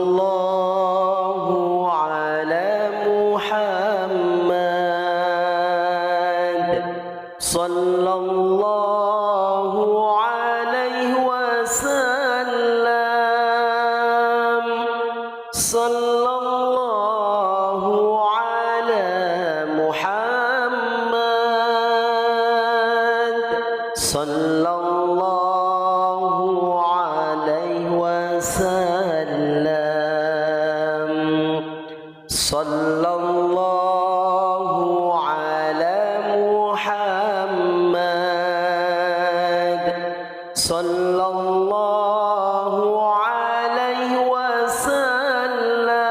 সাল্লাল্লাহু আলা মুহাম্মাদ সাল্লাল্লাহু আলাইহি ওয়াসাল্লাম সাল্লাল্লাহু আলা মুহাম্মাদ সাল্লাল্লাহু আলাইহি ওয়াসাল্লাম সাল্লাল্লাহু আলা মুহাম্মাদ সাল্লাল্লাহু আলাইহি ওয়াসাল্লাম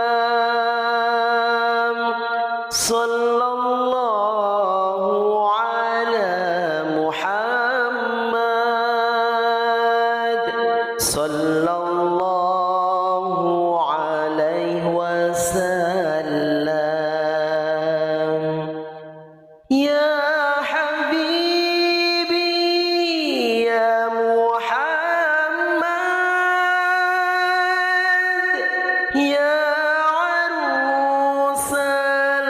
সাল্লাল্লাহু আলা মুহাম্মাদ সাল্লাল্লাহু আলাইহি ওয়াসাল্লাম ইয়া হাবিবি ইয়া মুহাম্মাদ ইয়া আরুসাল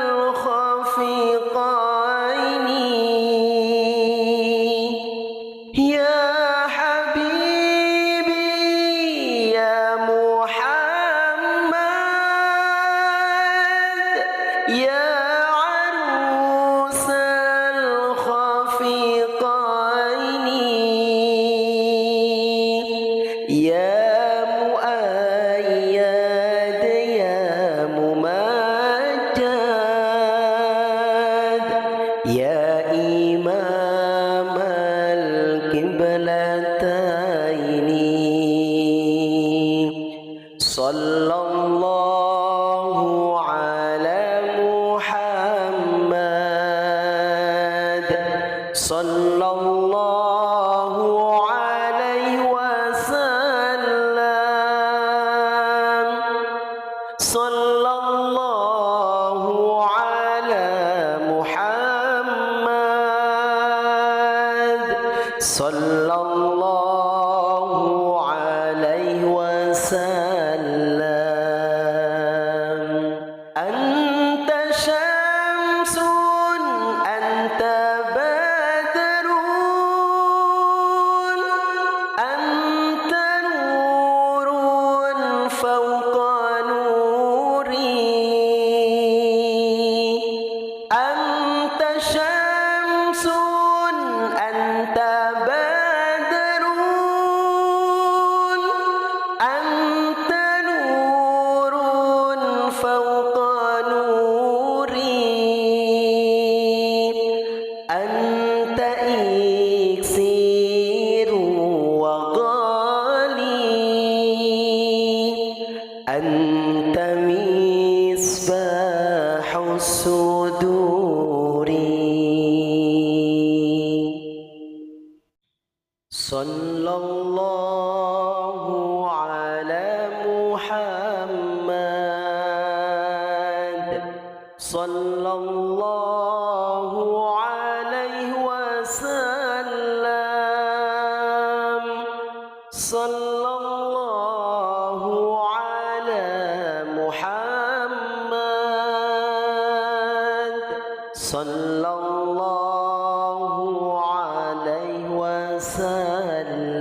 খাফিকাইনি ইয়া হাবিবি ইয়া মুহাম্মাদ ইয়া আরুসাল খাফিকাইনি ইয়া মুআইয়াদ ইয়া মুমাজ্জাদ ইয়া ইমামাল কিবলাতাইনি সাল্লাল্লাহু আলা মুহাম্মাদ সাল্লাল্লাহু আলাইহি ওয়াসাল্লাম সাল্লাল্লাহু আলা মুহাম্মাদ সাল্লাল্লাহু আলাইহি ওয়াসাল্লাম আনতা শামসুন আনতা বাদরুন আনতা নূরুন ফাওকা নূরি আনতা শামসুন আনতা বাদরুন আনতা নূরুন ফাওকা নূরি আনতা ইকসিরু ওয়া গালি আনতা মিসবাহুস সুদুরি সাল্লাল্লাহু আলা মুহাম্মাদ সাল্লাল্লাহু আলাইহি ওয়াসাল্লাম সাল্লাল্লাহু আলা মুহাম্মাদ সাল্লাল্লাহু আলাইহি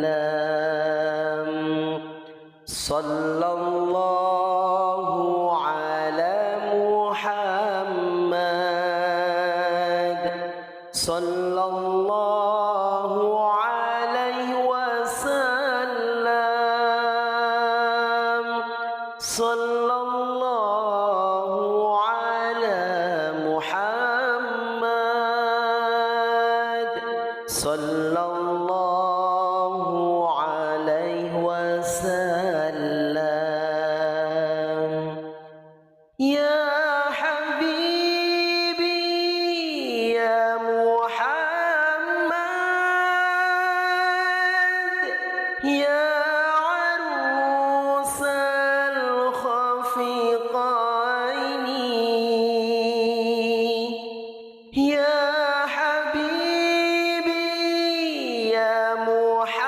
ওয়াসাল্লাম সাল্লাল্লাহু আলা মুহাম্মাদ সাল্লাল্লাহু আলাইহি ওয়াসাল্লাম সাল্লাল্লাহু আলা মুহাম্মাদ সাল্লাল্লাহু আলাইহি ওয়াসাল্লাম ইয়া হাবিবি ইয়া মুহাম্মাদ ইয়া আরুসাল খাফিকাইনি ইয়া হাবিবি ইয়া মুহাম্মাদ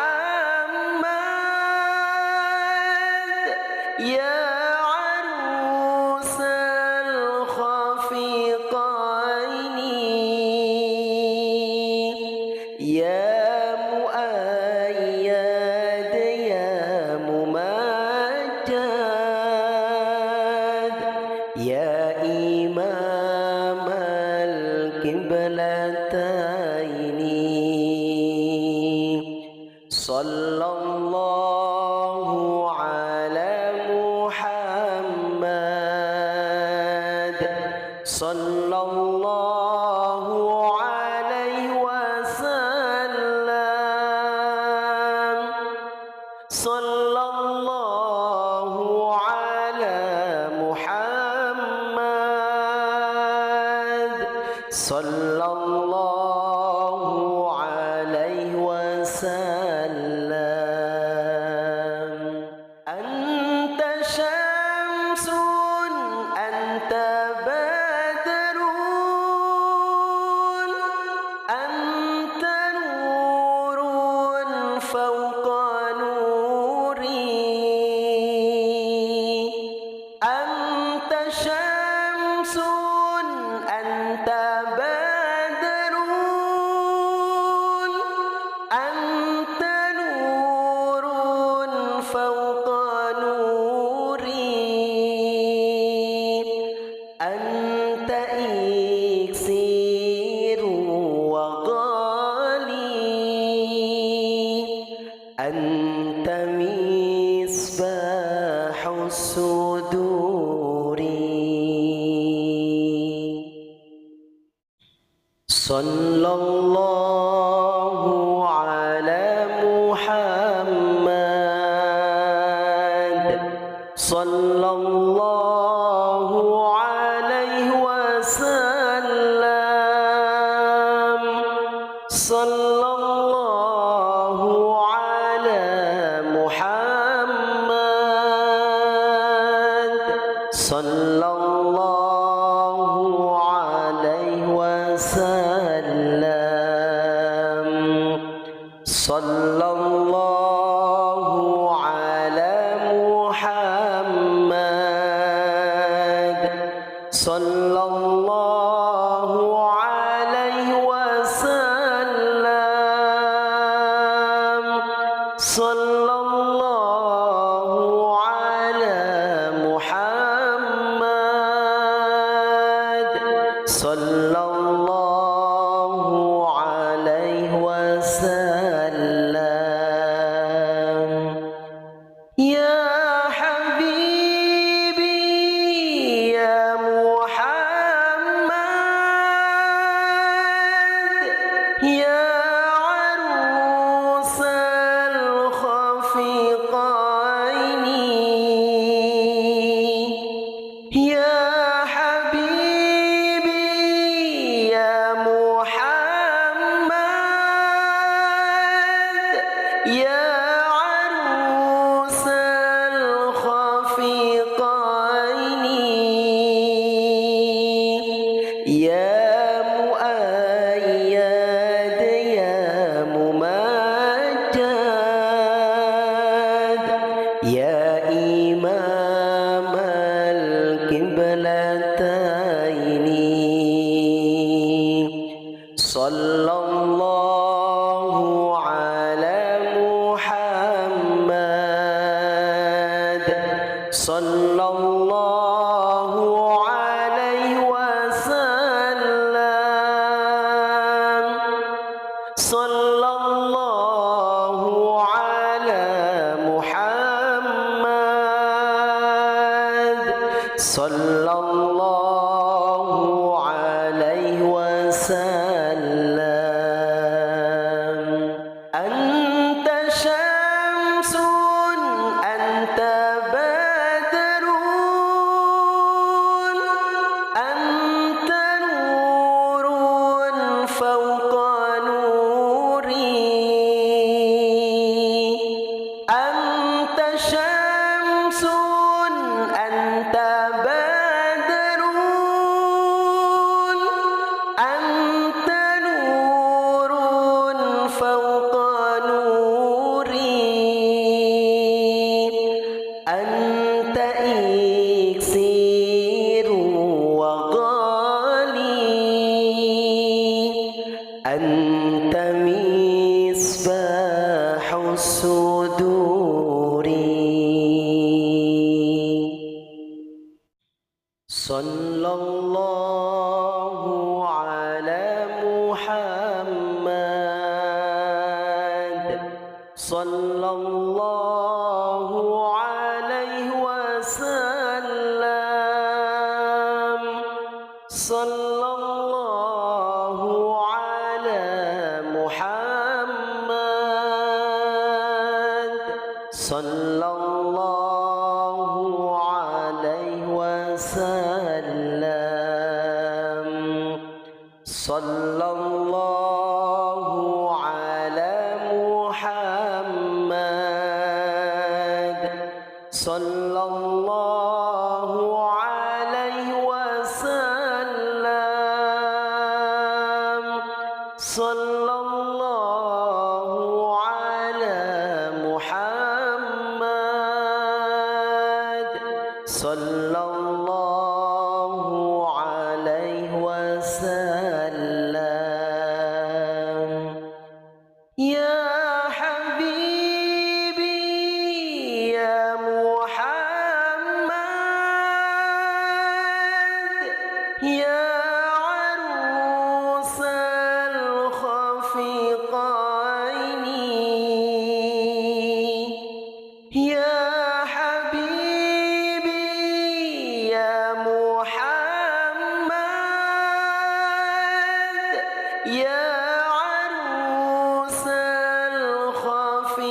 يا عروس الخفيقين يا مؤيد يا ممجد يا إمام القبلتين صلى الله على محمد صلى الله عليه وسلم صلى الله على محمد صلى الله عليه وسلم أنت شمس أنت بدر أنت نور فوق نوري أنت شمس أنت بدر أنت نور فوق نوري أنت إكسير وغالي أنت مصباح الصدور صلى الله على محمد صلى الله عليه وسلم صلى الله على محمد صلى الله عليه وسلم صلى الله على محمد صلى الله عليه وسلم صلى الله على محمد صلى الله عليه وسلم يا حبيبي يا محمد يا عروس الخفيقين يا حبيبي يا محمد يا عروس الخفيقين يا مؤيد يا ممجد يا إمام القبلتين صلى الله على محمد صلى الله عليه وسلم صلى الله على محمد صلى الله عليه وسلم أنت شمس أنت بدر أنت نور فوق نوري أنت شمس أنت بدر أنت نور فوق نوري أنت إكسير وغالي أنت مصباح الصدور صلى الله على محمد صلى الله عليه وسلم صلى الله على محمد صلى الله عليه وسلم صلى الله على محمد صلى الله عليه وسلم صلى الله على محمد صلى الله عليه وسلم يا حبيبي يا محمد يا عروس الخفقين يا حبيبي يا محمد يا عروس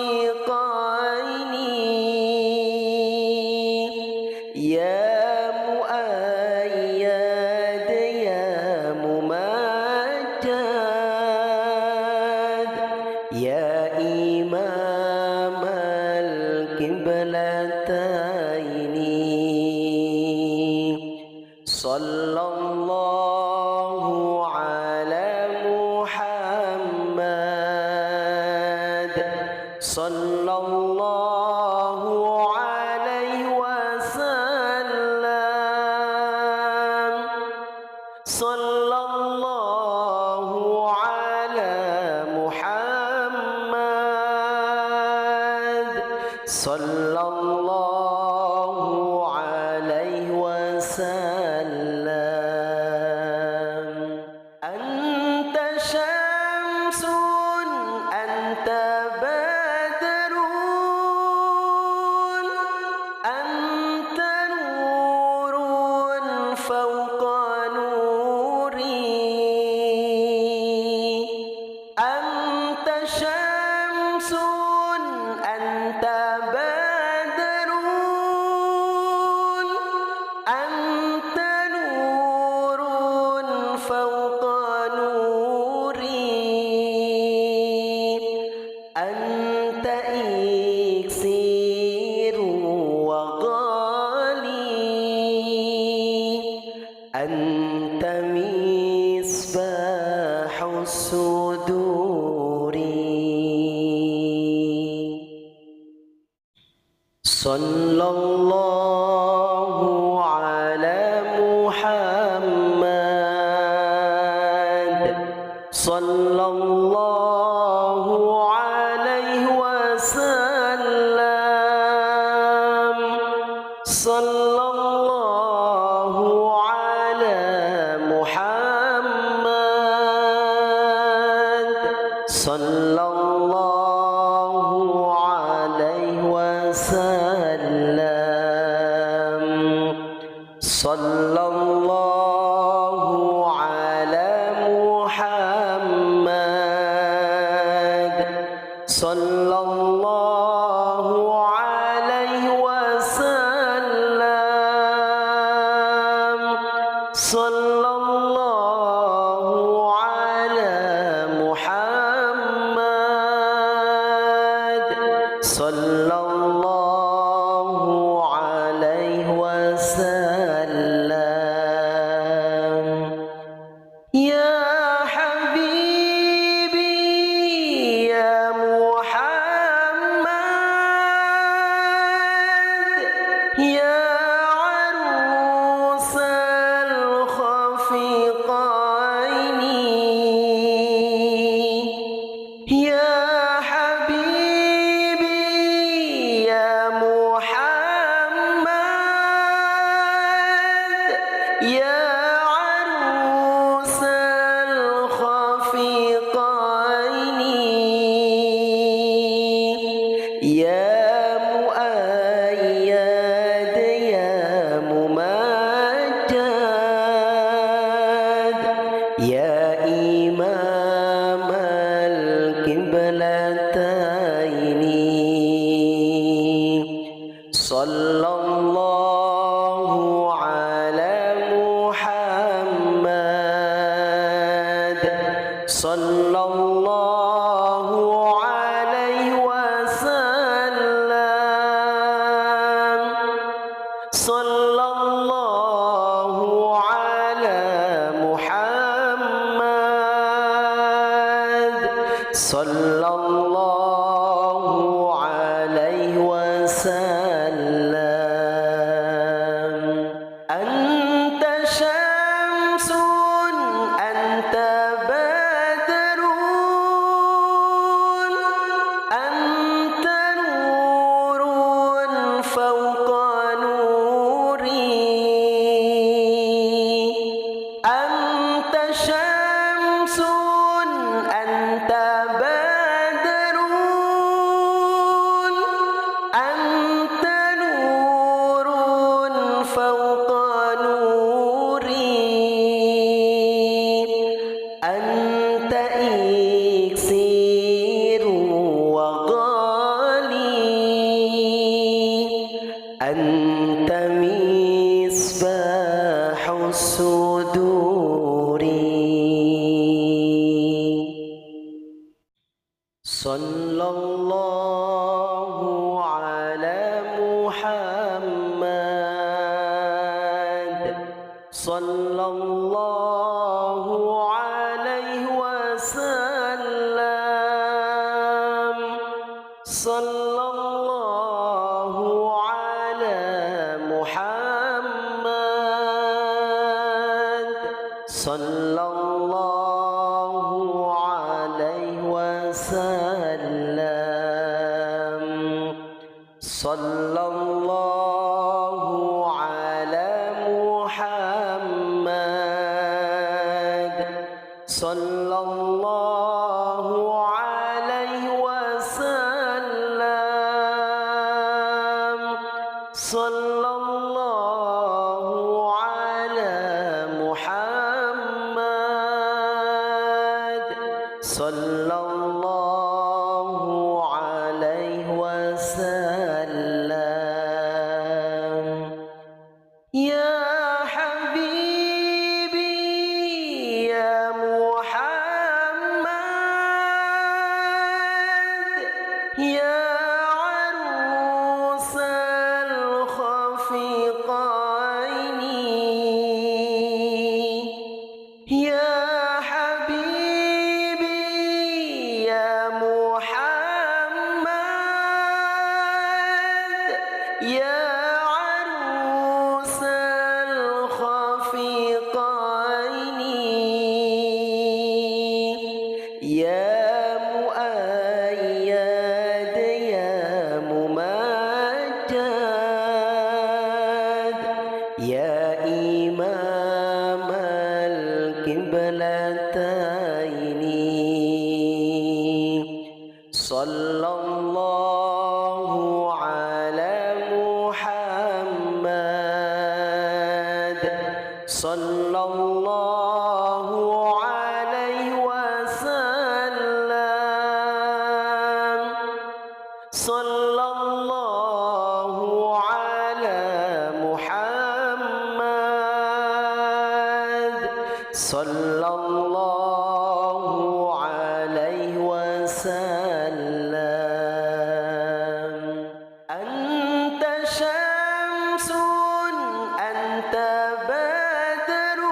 الخفقين يا مؤيد يا ممجد يا إمام القبلتين صلى الله على محمد صلى الله عليه وسلم صلى الله على محمد صلى الله عليه وسلم أنت شمس أنت بدر أنت نور فوق نوري أنت شمس أنت بدر أنت نور فوق نوري أنت إكسير وغالي أنت مصباح الصدور صلى الله على محمد صلى الله عليه وسلم صلى الله على محمد صلى الله عليه وسلم صلى الله على محمد صلى الله عليه وسلم صلى الله على محمد صلى الله عليه وسلم يا حبيبي يا محمد يا sallallahu ala Muhammad sallallahu alaihi wasallam sallallahu ala Muhammad sallallahu alaihi wasallam. Anta syamsun anta badrun anta nurun fawqa nuri anta syamsun anta badrun anta nurun fawqa nuri anta iksiru wa ghali anta misbahu suduri. Sallallahu ala Muhammad sallallahu alaihi wasallam sallallahu ala Muhammad sallallahu alaihi wasallam sallallahu ala Muhammad sallallahu alaihi wasallam sallallahu ala Muhammad sallallahu alaihi wasallam. Ya habibi ya Muhammad ya arusal khafiqaini ya habibi ya Muhammad ya arusal khafiqaini ya muayyad ya mumajjad ya imam al-qiblataini sallallahu ala Muhammad sallallahu alaihi wasallam sallallahu ala Muhammad sallallahu alaihi wasallam. Anta syamsun anta badrun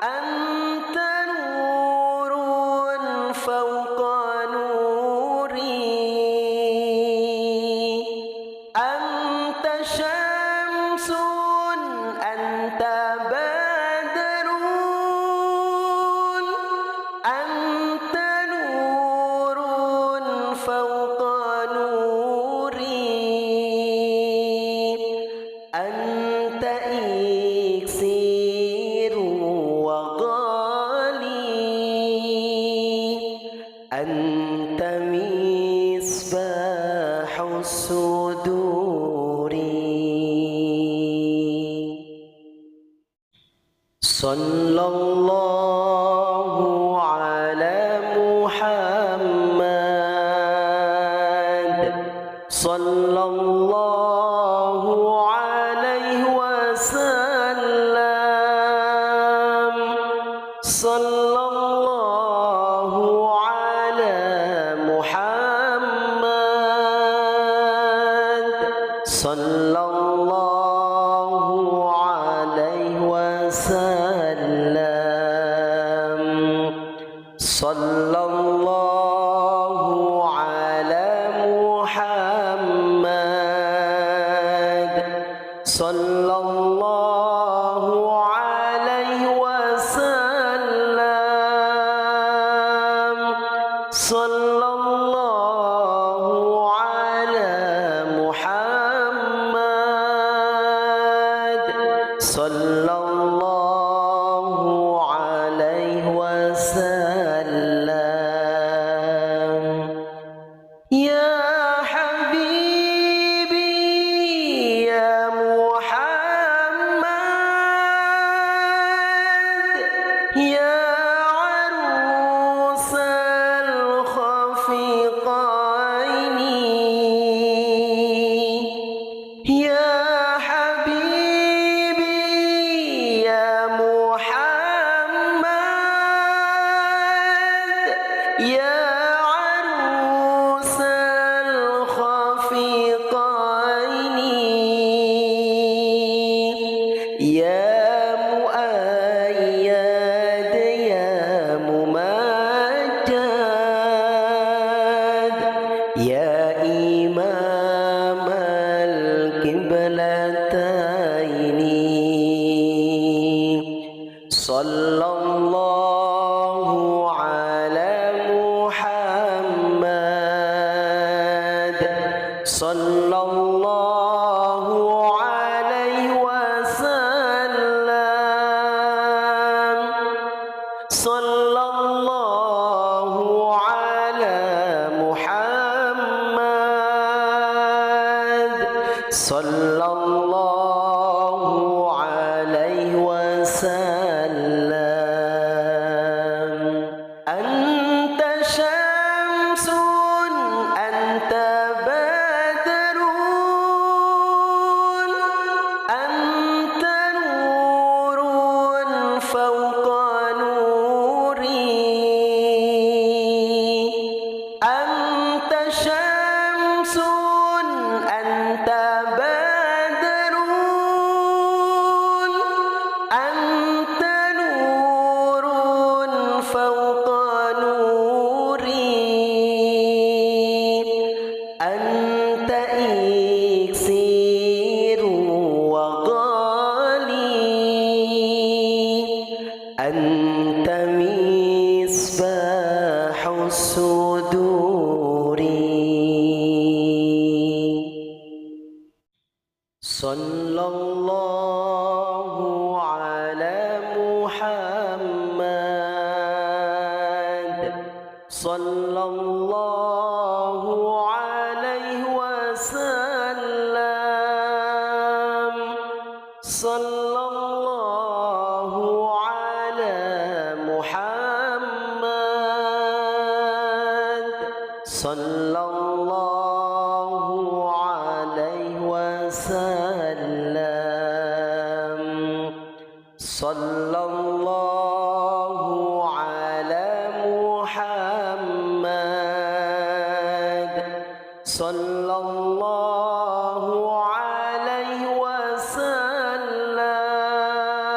anta nurun fawqa nuri anta syamsun anta badrun anta nurun fawqa nuri anta iksiru wa ghali anta misbahu suduri. Sallallahu ala Muhammad sallallahu صلى الله عليه وسلم صلى الله على محمد صلى الله عليه وسلم صلى الله على محمد صلى الله عليه وسلم صلى الله على محمد صلى الله عليه وسلم يا حبيبي يا محمد يا عروس الخفيقين يا حبيبي يا محمد يا عروس الخفيقين يا مؤيد يا ممجد يا إمام القبلتين صلى الله على محمد صلى الله عليه وسلم صلى الله على محمد صلى الله عليه وسلم أنت شمس أنت بدر أنت نور فوق نوري أنت شمس أنت بدر أنت نور فوق نوري أنت إكسير وغالي أنت مصباح الصدور صلى الله على محمد صلى الله عليه وسلم صلى الله على محمد صلى الله عليه وسلم صلى الله على محمد صلى الله عليه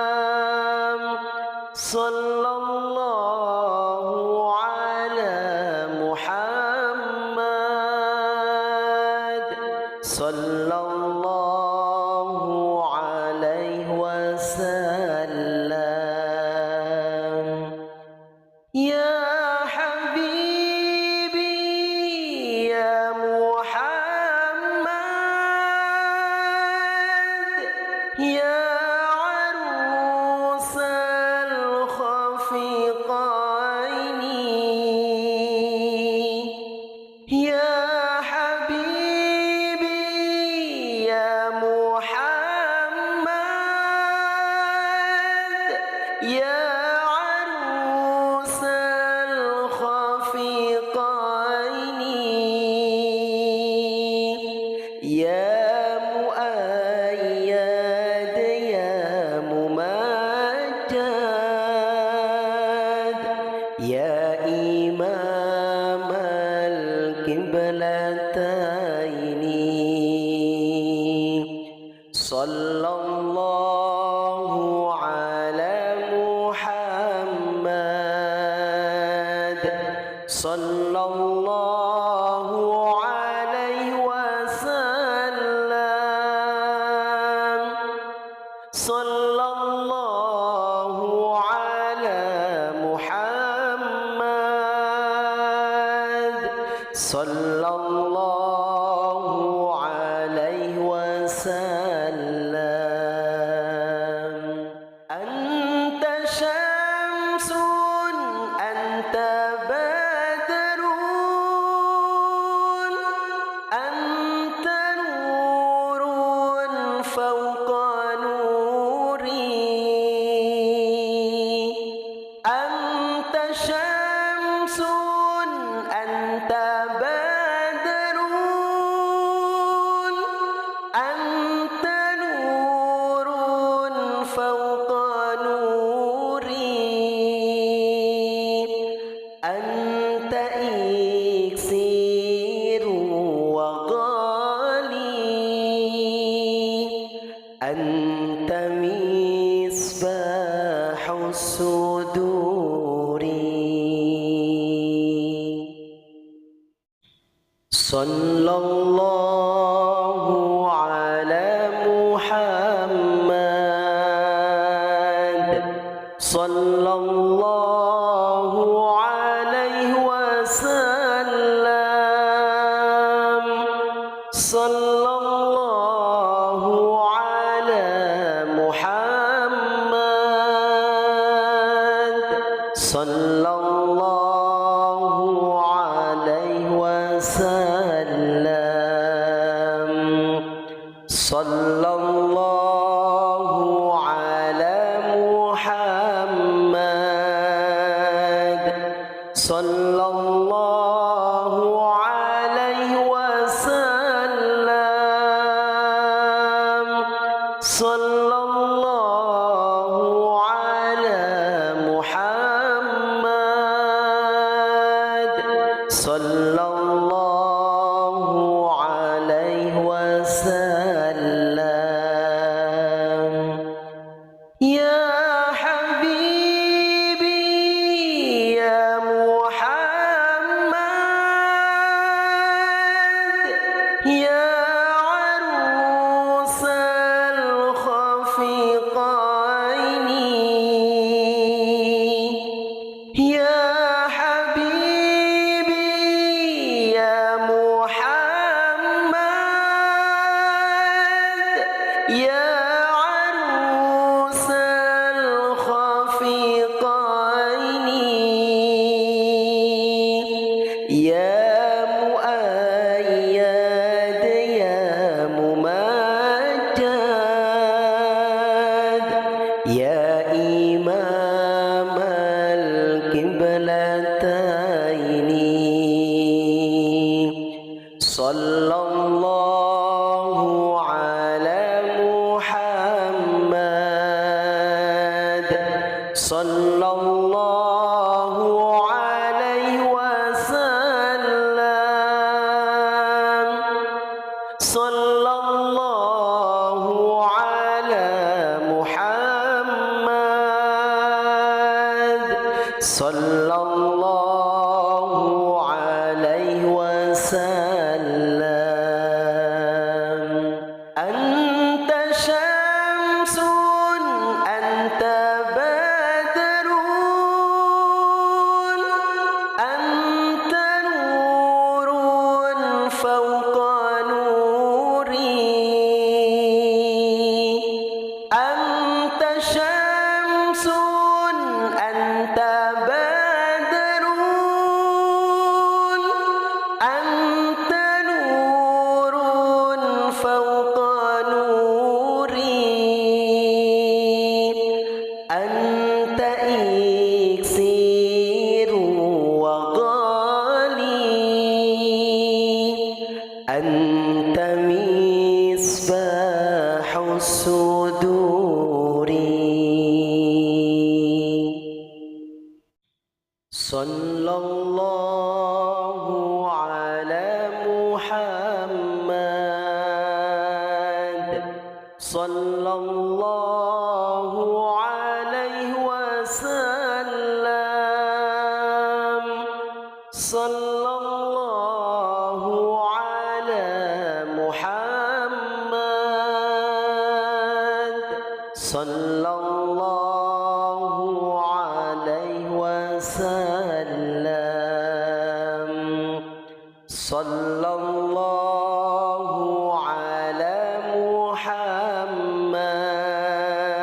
وسلم صلى الله على محمد صلى الله عليه وسلم يا حبيبي يا محمد يا عروس الخفيقين يا حبيبي يا محمد يا عروس الخفيقين يا مؤيد يا ممجد يا إمام القبلتين صلى الله على محمد صلى الله عليه وسلم صلى الله على محمد صلى الله عليه وسلم أنت شمس أنت بدر أنت نور فوق نوري أنت شمس أنت بدر أنت نور فوق نوري أنت إكسير وغالي أنت مصباح الصدور صلى الله على محمد صلى الله عليه وسلم صلى الله على محمد صلى الله عليه وسلم صلى الله على محمد صلى الله عليه وسلم صلى الله على محمد صلى الله عليه وسلم يا حبيبي يا محمد يا عروس الخفيقين يا حبيبي يا محمد يا عروس الخفيقين يا مؤيد يا ممجد يا إمام القبلتين صلى الله على محمد صلى الله عليه وسلم صلى الله على محمد صلى الله عليه وسلم أنت شمس أنت بدر أنت نور فوق نوري صلى الله عليه وسلم صلى الله على محمد صلى الله عليه وسلم صلى الله على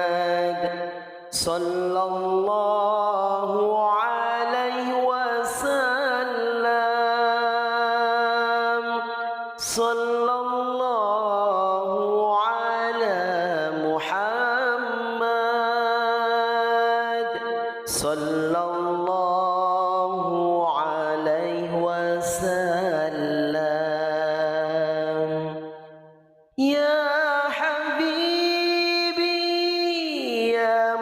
محمد صلى الله عليه وسلم صلى الله على محمد صلى الله عليه وسلم يا حبيبي يا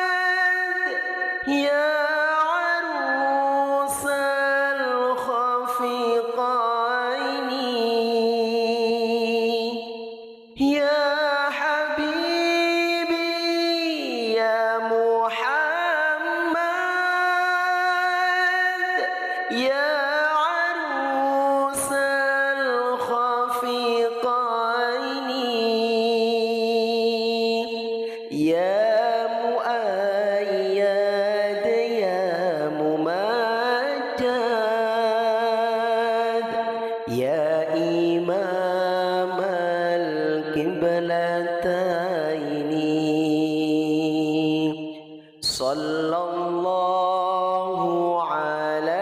محمد يا عروس الخفقين يا حبيبي يا محمد يا عروس الخفقين يا مؤيد يا ممجد يا إمام القبلتين صلى الله على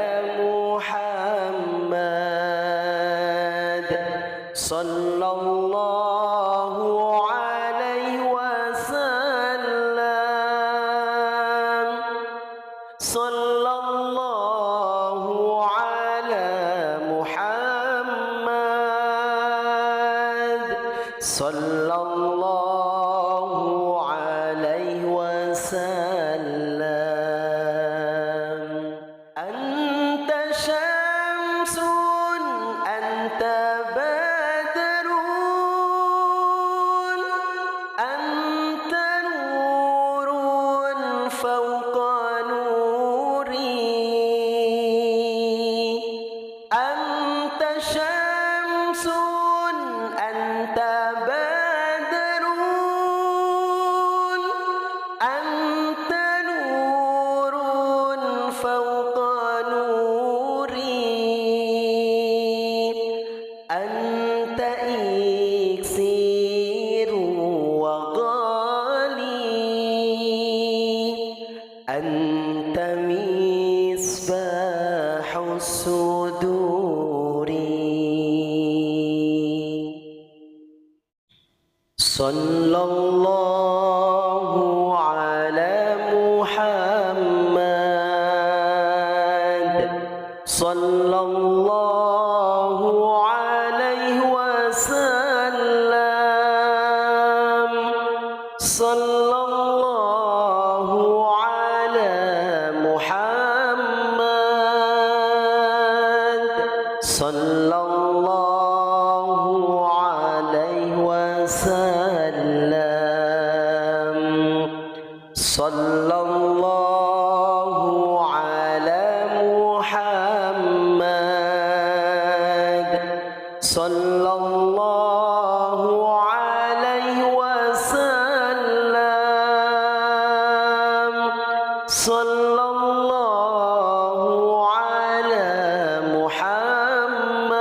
محمد صلى الله عليه وسلم صلى الله على محمد صلى الله عليه وسلم أنت شمس أنت بدر أنت نور فوق نوري أنت شمس أنت بدر أنت نور فوق نوري أنت إكسير وغالي أنت مصباح الصدور صلى الله على محمد صلى الله عليه وسلم صلى الله على محمد صلى الله عليه وسلم صلى الله على محمد صلى الله عليه وسلم صلى الله على محمد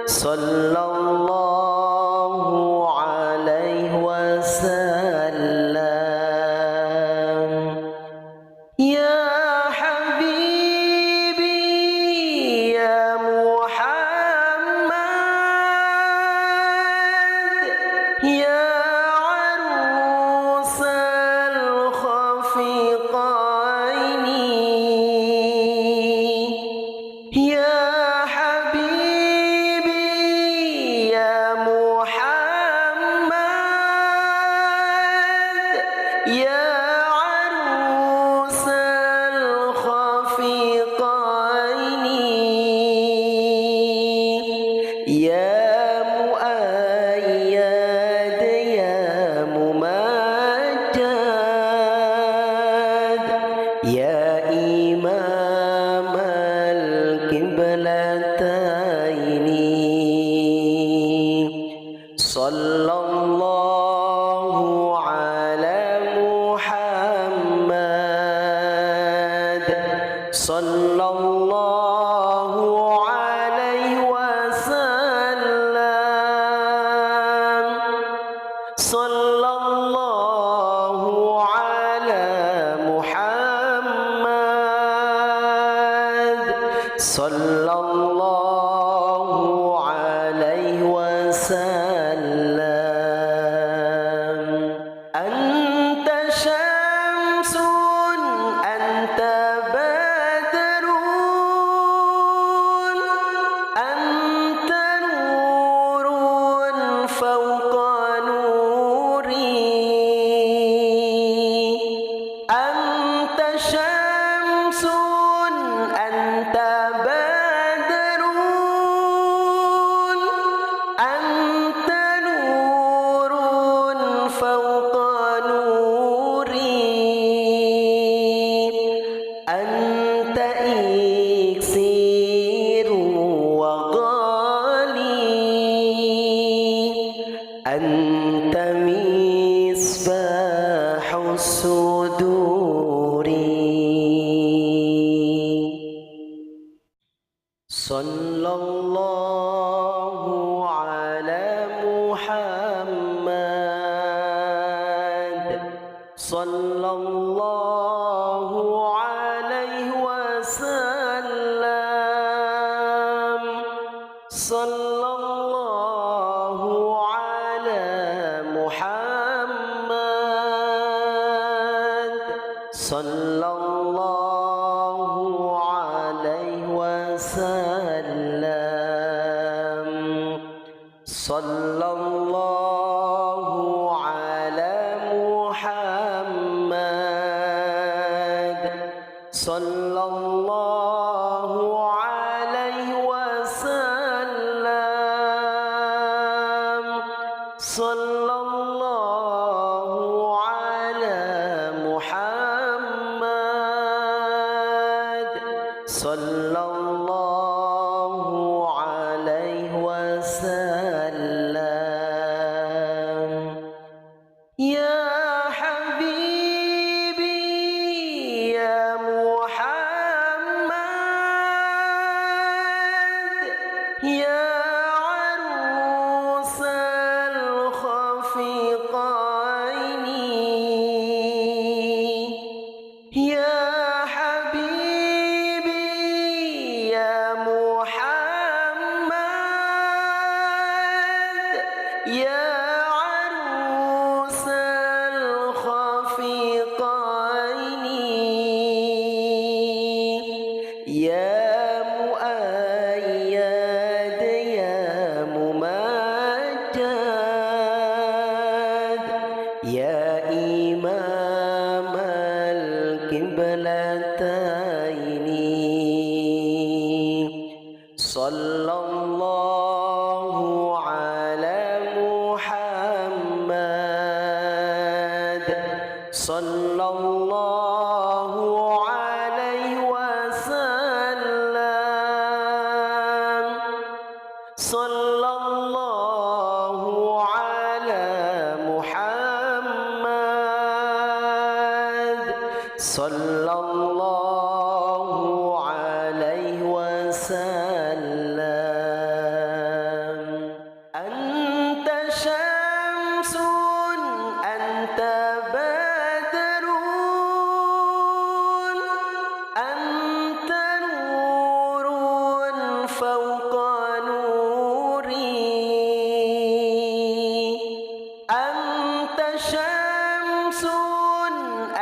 صلى الله عليه وسلم يا حبيبي يا محمد يا عروس الخفقين يا حبيبي يا مؤيد يا ممجد يا إمام القبلتين صلى الله على محمد صلى الله عليه وسلم صلى الله على محمد صلى الله عليه وسلم أنت شمس أنت بدر أنت نور فوق نوري أنت شمس أنت بدر أنت نور فوق نوري أنت إكسير وغالي أنت مصباح الصدور صلى الله على محمد صلى الله عليه وسلم صلى الله على محمد صلى الله عليه وسلم صلى الله على محمد صلى الله عليه وسلم صلى الله على محمد صلى الله عليه وسلم يا حبيبي يا محمد يا عروس الخفقين يا حبيبي يا محمد يا عروس الخفقين يا مؤيد يا ممجد يا إمام القبلتين صلى الله على محمد صلى الله عليه وسلم صلى الله على محمد صلى الله عليه وسلم أنت شمس أنت بدر أنت نور فوق نوري أنت شمس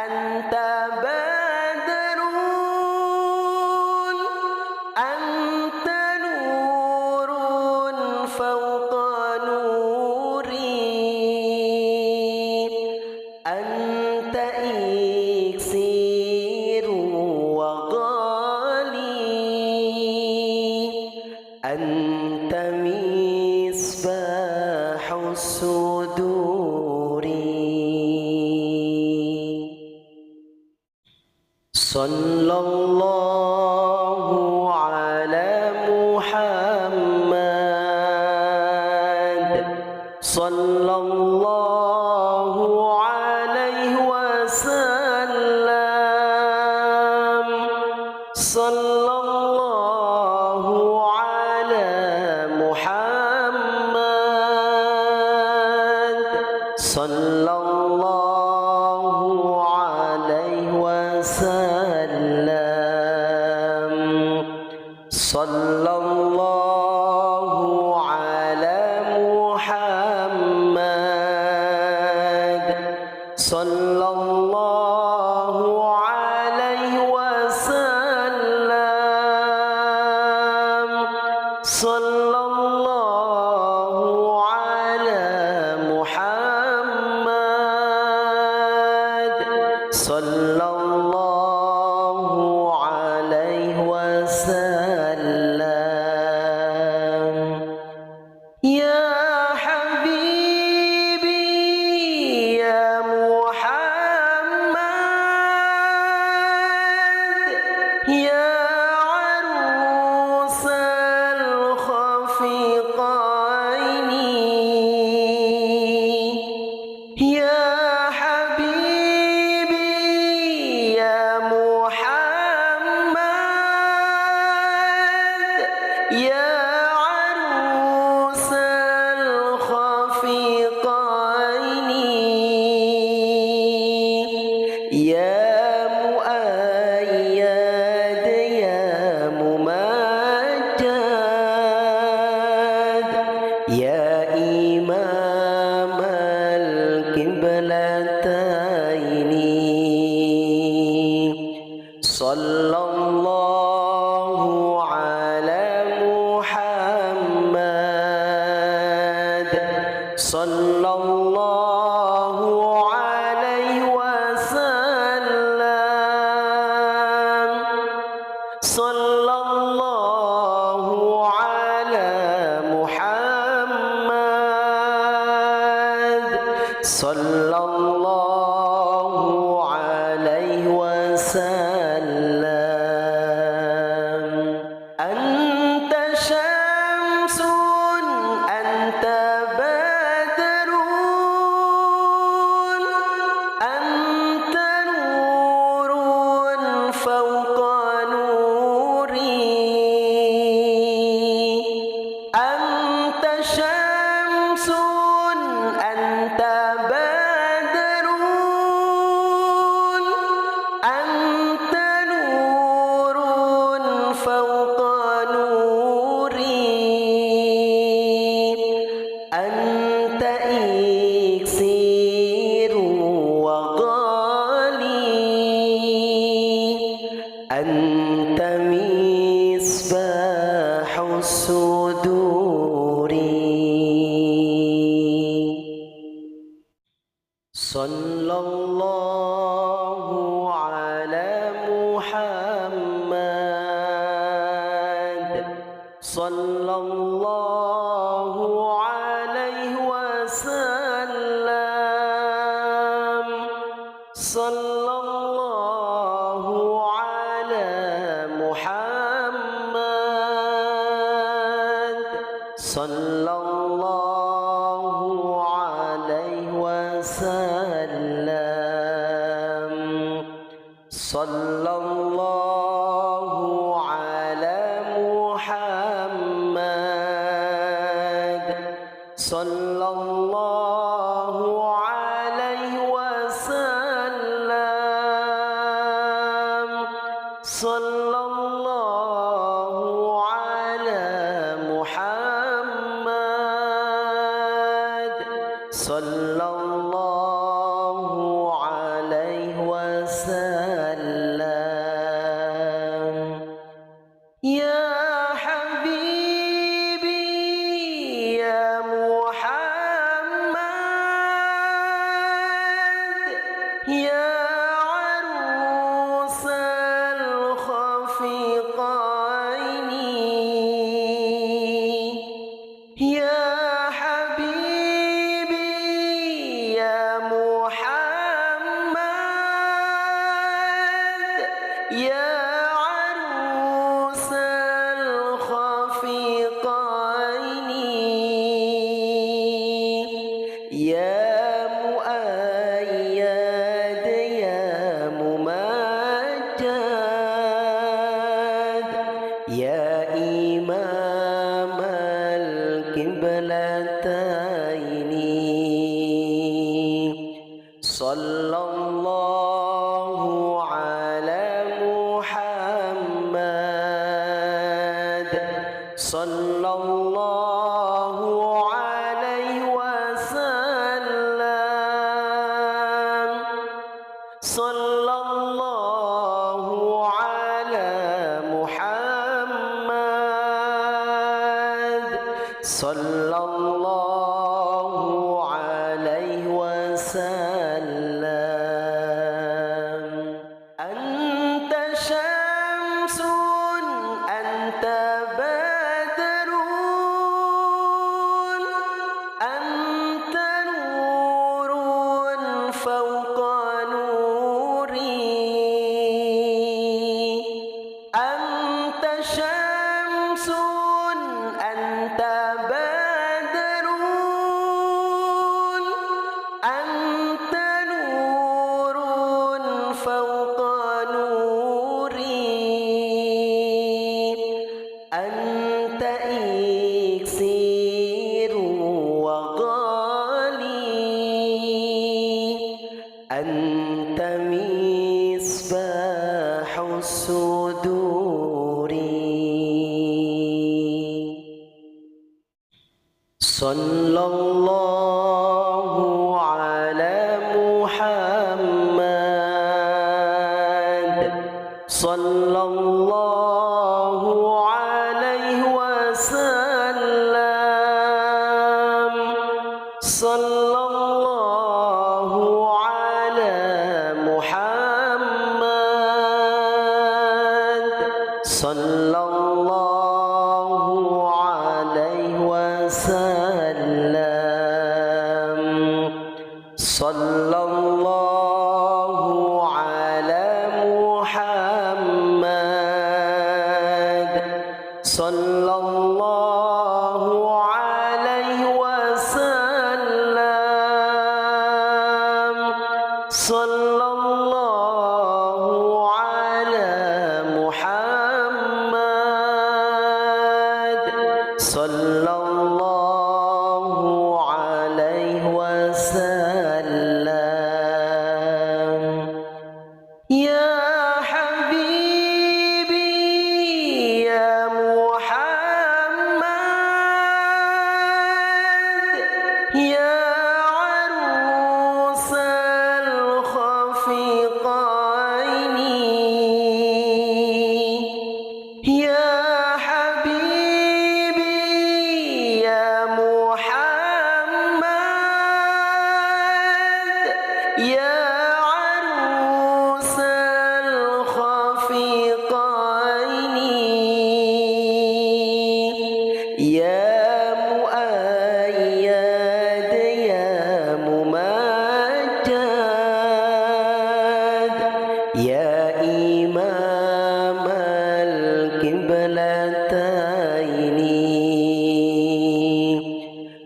أنت بدر أنت نور فوق نوري أنت إكسير وغالي أنت sallallahu ala Muhammad sallallahu alaihi wasallam sallallahu ala Muhammad sallallahu alaihi wasallam sallallahu ala Muhammad sallallahu alaihi wasallam sallallahu ala Muhammad sallallahu alaihi wasallam. Ya habibi ya Muhammad ya arusal khafiqaini ya habibi ya Muhammad ya arusal khafiqaini ya muayyad ya mumajjad ya imam al-qiblataini sallallahu ala Muhammad sallallahu alaihi wasallam sallallahu ala Muhammad sallallahu alaihi wasallam. Anta syamsun anta badrun anta nurun fawqa nuri anta syamsun anta badrun anta nurun fawqa nuri anta iksiru wa ghali anta misbahu suduri sallallahu ala Muhammad sallallahu alaihi wasallam sallallahu ala Muhammad sallallahu alaihi wasallam sallallahu ala Muhammad sallallahu alaihi wasallam sallallahu ala Muhammad sallallahu alaihi wasallam. Ya habibi ya Muhammad ya arusal khafiqaini ya habibi ya يا مؤيد يا ممجد يا إمام القبلتين صلى الله على محمد صلى الله عليه وسلم صلى الله على محمد صلى الله عليه وسلم أنت شمس أنت بدر أنت نور فوق نوري أنت شمس أنت بدر أنت نور فوق نوري أنت إكسير وغالي أنت مصباح الصدور صلى الله على محمد صلى الله عليه وسلم صلى الله على محمد صلى الله عليه وسلم صلى الله على محمد صلى الله عليه وسلم صلى الله على محمد صلى الله عليه وسلم يا حبيبي يا محمد يا عروس الخفقين يا حبيبي يا محمد يا عروس الخفقين يا مؤيد يا ممجد يا إمام القبلتين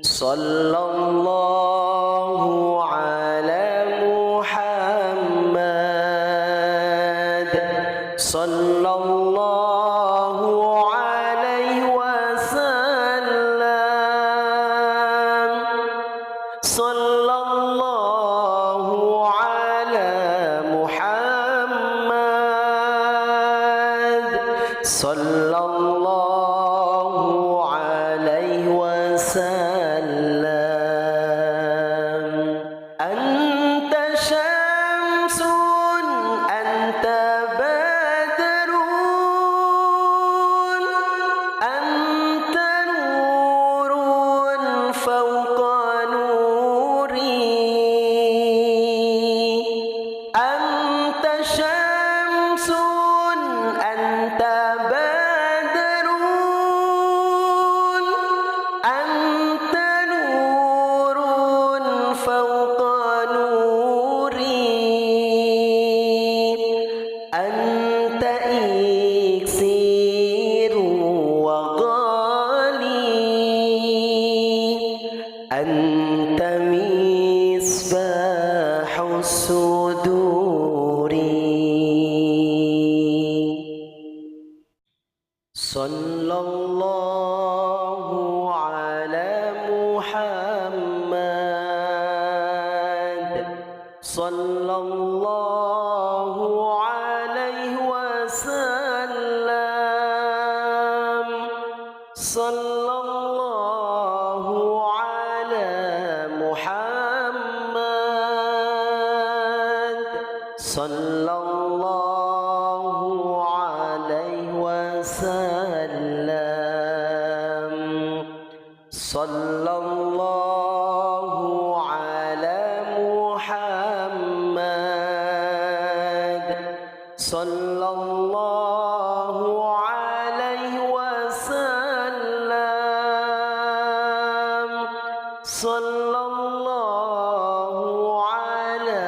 صلى الله على محمد صلى الله عليه وسلم صلى الله على محمد صلى الله عليه وسلم أنت شمس أنت بدر أنت نور فوق نوري أنت شمس أنت بدر أنت نور فوق نوري أنت إكسير وغالي الله على محمد صلى الله عليه وسلم صلى الله على محمد صلى الله عليه وسلم صلى الله على محمد صلى الله عليه وسلم صلى الله على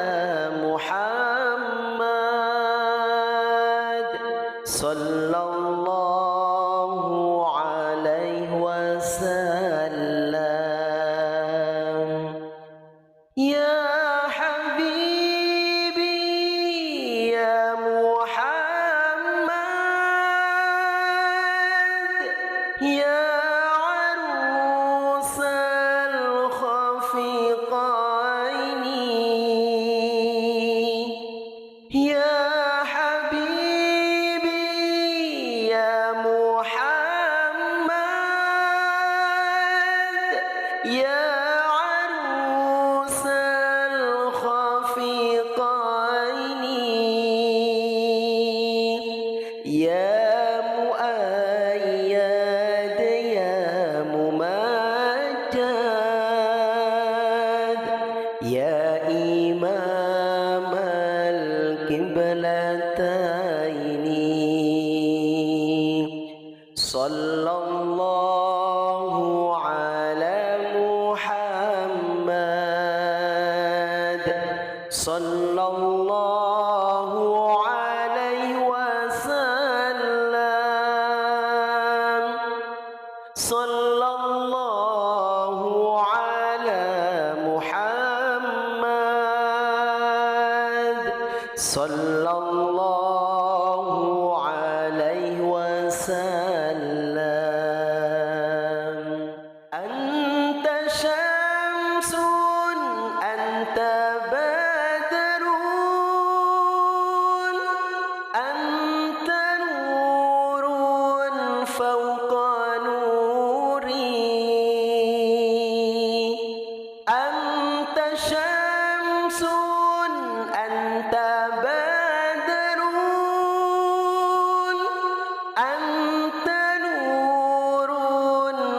محمد صلى الله عليه وسلم يا حبيبي يا محمد يا عروس الخفيقين يا حبيبي يا محمد يا عروس الخفيقين يا مؤيد يا ممجد يا إمام القبلتين صلى الله على محمد صلى الله عليه وسلم صلى الله على محمد صلى الله عليه وسلم أنت شمس أنت بدر أنت نور فوق نوري أنت شمس أنت بدر أنت نور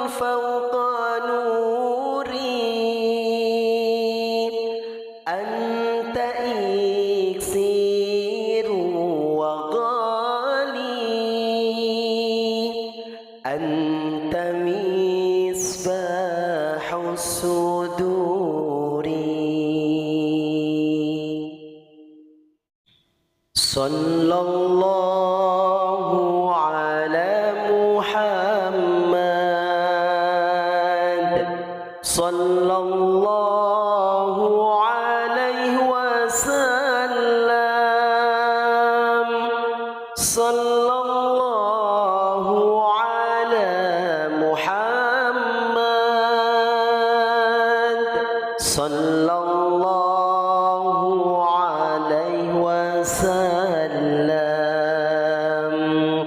فوق نوري أنت إكسير وغالي أنت مصباح الصدور صلى الله على محمد صلى الله عليه وسلم صلى الله على محمد صلى الله عليه وسلم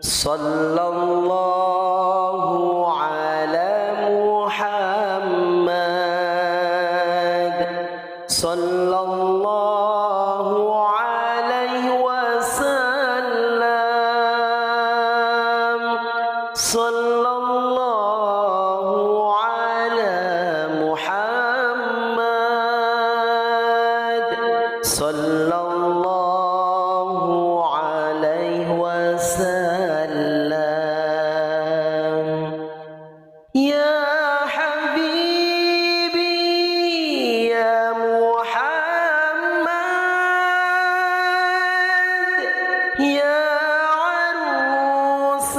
صلى الله على محمد صلى الله عليه وسلم صلى الله على محمد صلى الله عليه وسلم يا حبيبي يا محمد يا عروس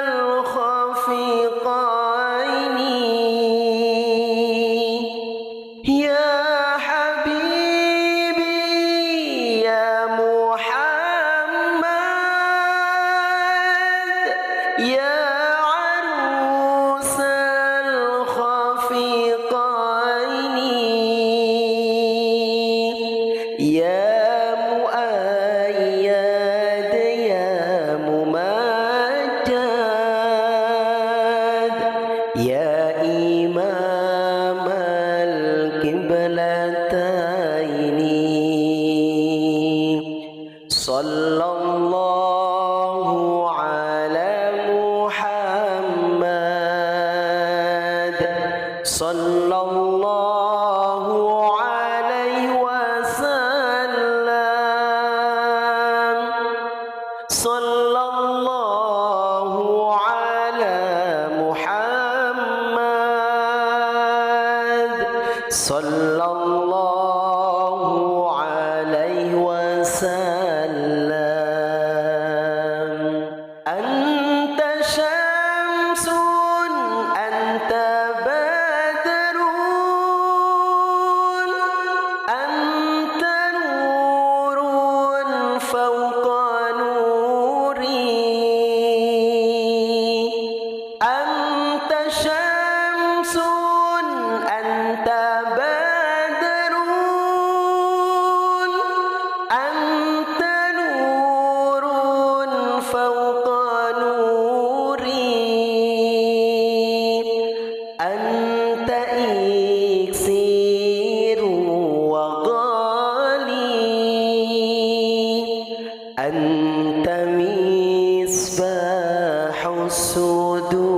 الخفيقين يا إمام القبلتين صلى الله على محمد صلى الله عليه وسلم صلى الله على محمد صلى الله عليه وسلم أنت شمس أنت بدر أنت نور فوق نوري أنت شمس أنت بدر أنت نور فوق نوري أنت إكسير وغالي أنت مصباح الصدور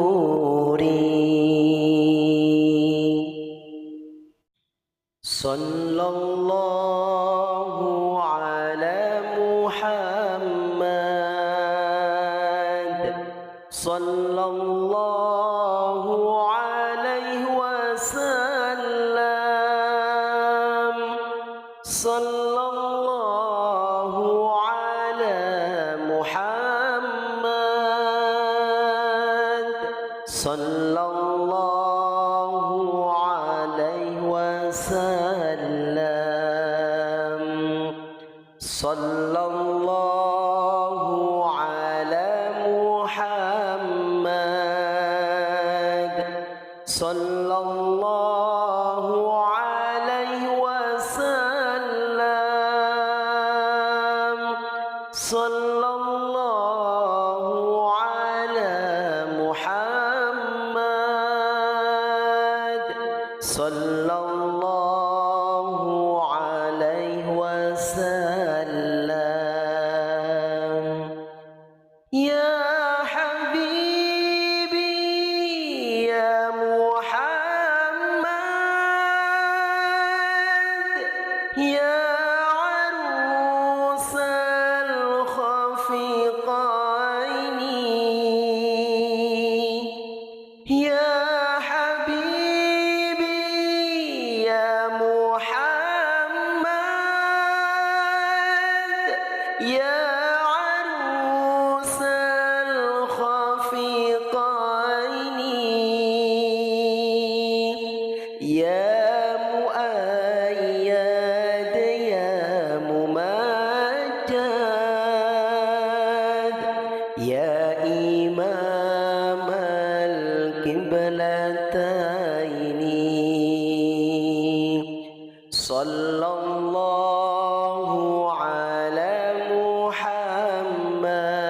صلى الله على محمد صلى الله عليه وسلم صلى الله على محمد صلى الله عليه وسلم صلى الله على محمد صلى الله عليه وسلم صلى الله على محمد صلى الله عليه وسلم يا حبيبي يا محمد يا عروس الخفقين يا حبيبي يا محمد يا عروس الخفقين يا مؤيد يا ممجد يا إمام القبلتين صلى الله على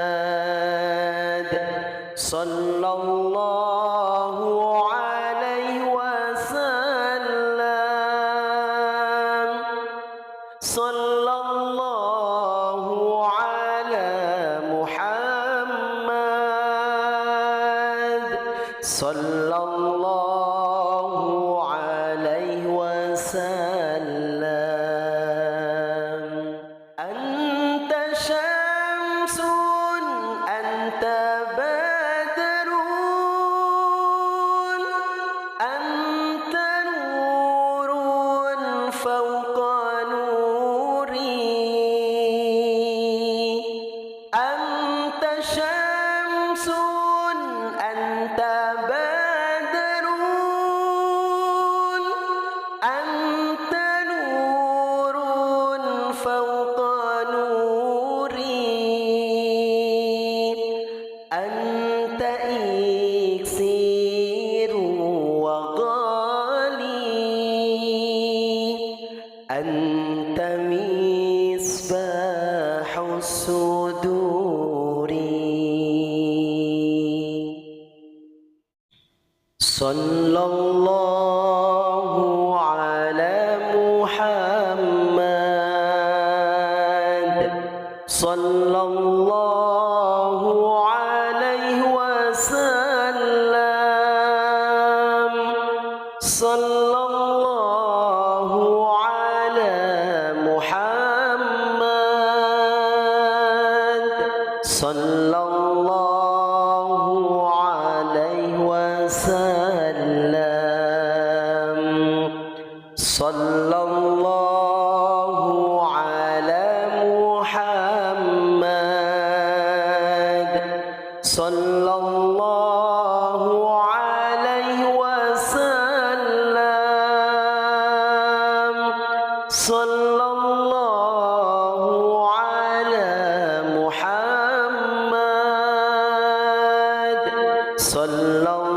محمد صلى الله عليه وسلم صلى الله على محمد صلى الله عليه وسلم أنت شمس أنت بدر أنت نور فوق نوري أنت شمس أنت بدر sallallahu ala Muhammad sallallahu alaihi wasallam sallallahu ala Muhammad sallallahu alaihi wasallam sallallahu ala Muhammad sallallahu alaihi wasallam sallallahu ala Muhammad sallallahu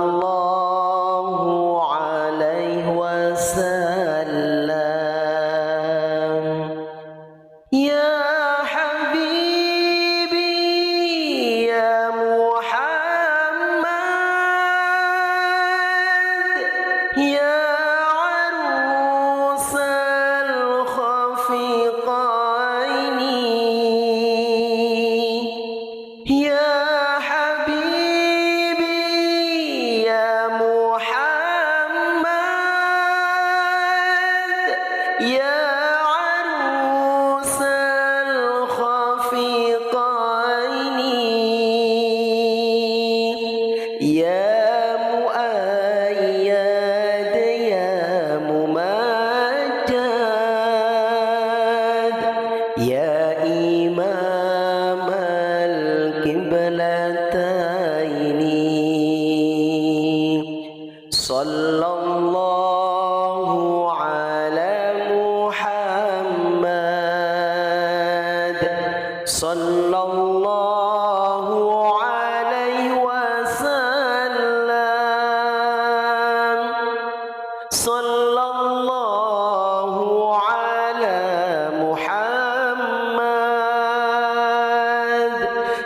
alaihi wasallam. Ya habibi ya Muhammad ya arusal khafiqaini ya habibi ya Muhammad ya arusal khafiqaini ya muayyad ya mumajjad ya imam al-qiblataini sallallahu ala Muhammad sallallahu alaihi wasallam sallallahu ala Muhammad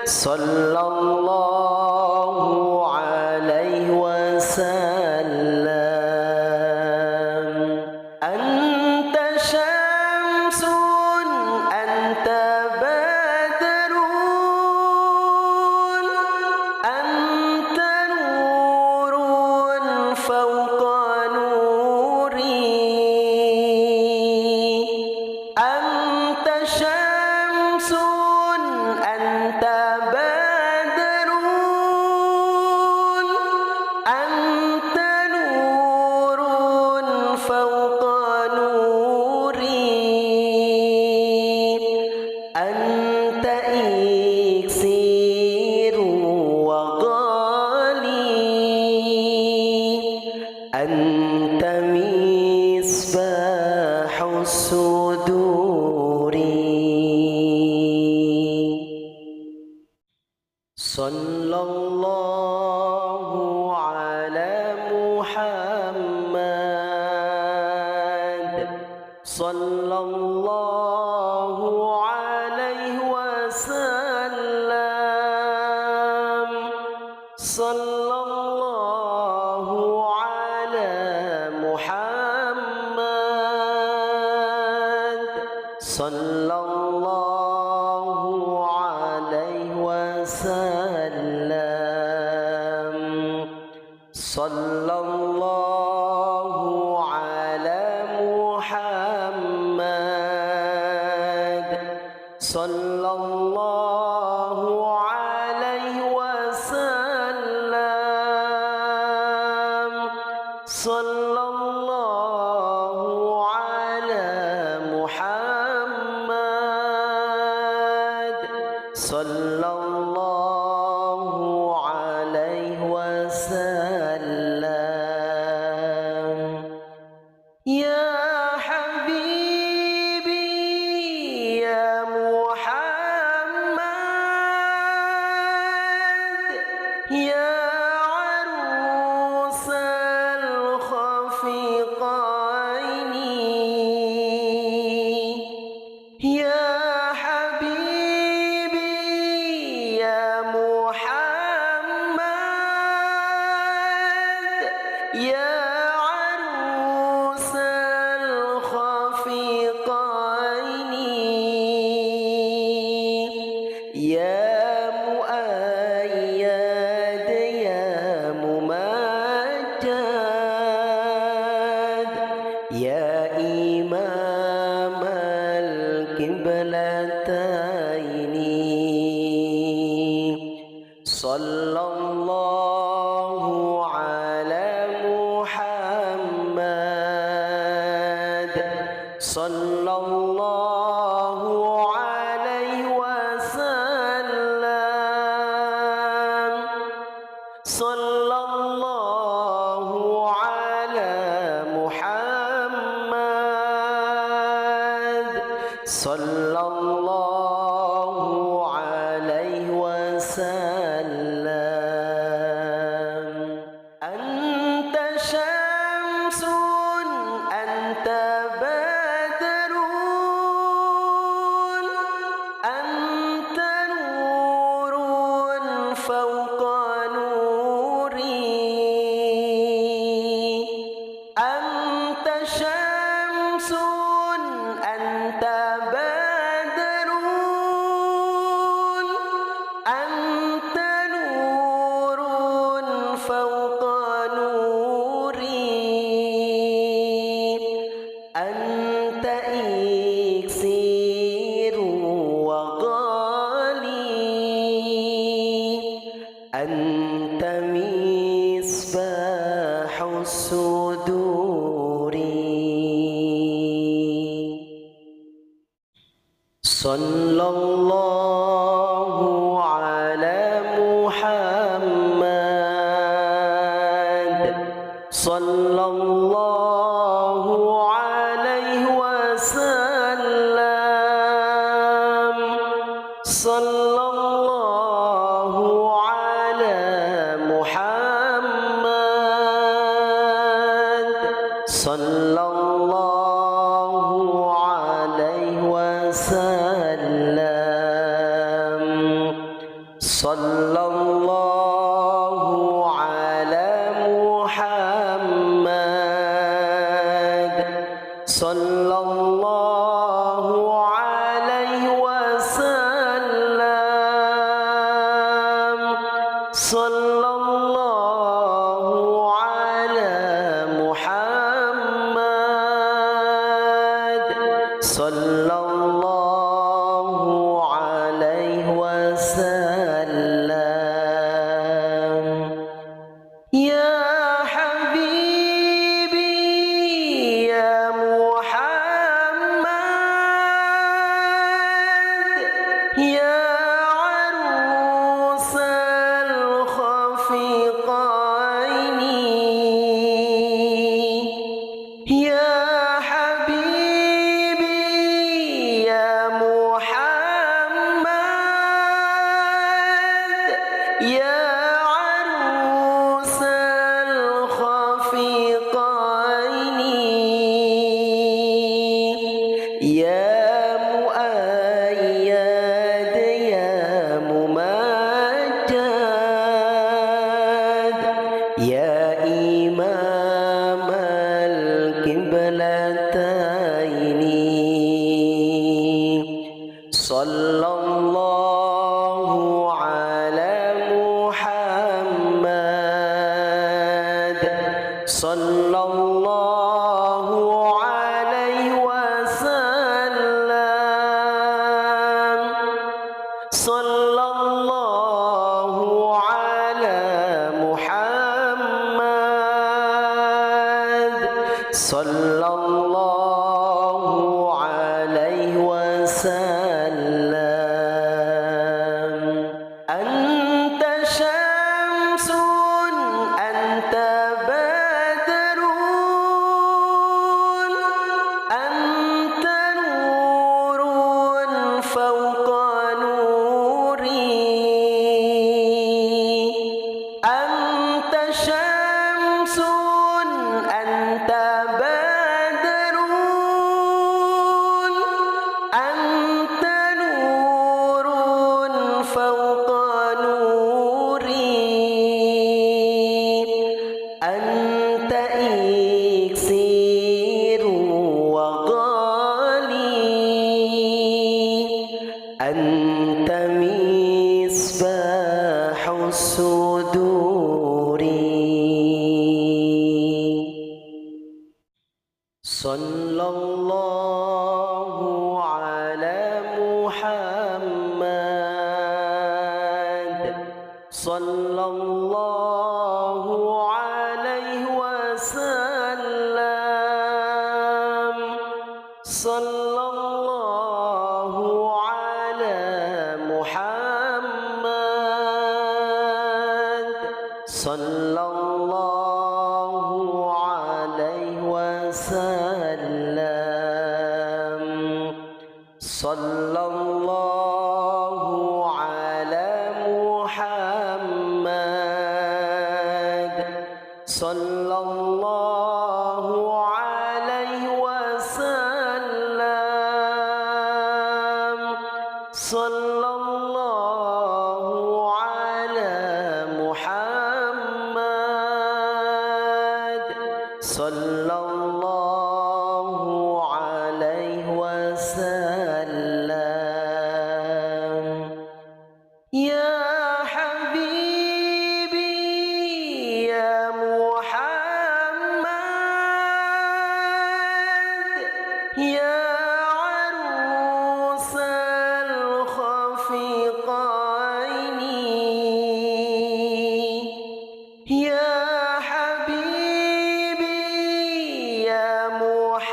sallallahu alaihi wasallam. Anta syamsun anta badrun anta nurun fawqa nuri anta syamsun anta badrun anta nurun fawqa nuri anta iksiru wa ghali anta misbahu suduri sallallahu ala Muhammad sallallahu alaihi wasallam sallallahu ala Muhammad sallallahu alaihi wasallam sallallahu ala Muhammad sallallahu alaihi wasallam sallallahu ala Muhammad sallallahu alaihi wasallam. Ya habibi ya Muhammad ya arusal يا عروس الخفيقين يا مؤيد يا ممجد يا إمام القبلتين صلى الله على محمد صلى الله عليه وسلم صلى الله على محمد صلى الله عليه وسلم أنت شمس أنت بدر أنت نور فوق نوري أنت شمس أنت بدر أنت نور فوق نوري أنت إكسير وغالي أنت مصباح الصدور صلى الله على محمد صلى الله عليه وسلم صلى الله على محمد صلى الله عليه وسلم صلى الله على محمد صلى الله عليه وسلم صلى الله على محمد صلى الله عليه وسلم يا حبيبي يا محمد يا عروس الخفيقين يا حبيبي يا محمد يا عروس الخفيقين يا مؤيد يا ممجد يا إمام القبلتين صلى الله على محمد صلى الله عليه وسلم صلى الله على محمد صلى الله عليه وسلم أنت شمس أنت بدر أنت نور فوق نوري أنت شمس أنت بدر أنت نور فوق نوري أنت صلى الله على محمد صلى الله عليه وسلم صلى الله على محمد صلى الله عليه وسلم صلى الله على محمد صلى الله عليه وسلم صلى الله على محمد صلى الله عليه وسلم يا حبيبي يا محمد يا عروس الخفيقين يا حبيبي يا محمد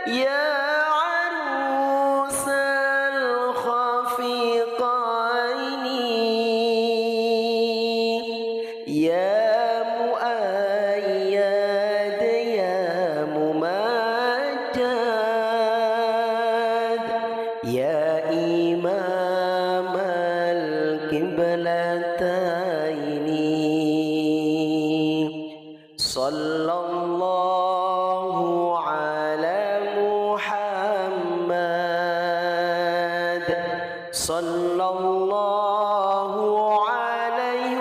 يا عروس الخفيقين يا مؤيد يا ممجد يا إمام القبلتين صلى الله على محمد صلى الله عليه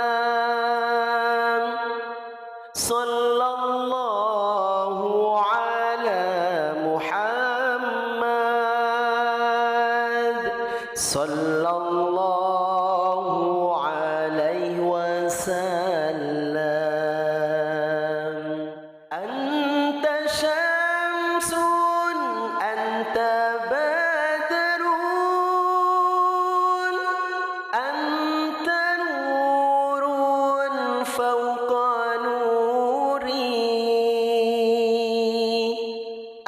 وسلم صلى الله على محمد صلى الله عليه وسلم أنت شمس أنت بدر أنت نور فوق نوري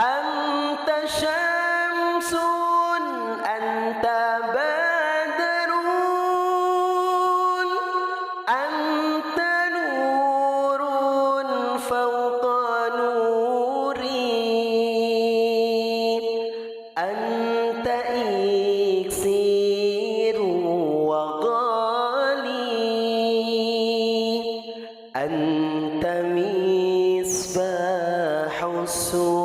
أنت شمس أنت بدر أنت نور فوق نوري أنت إكسير وغالي أنت مصباح السور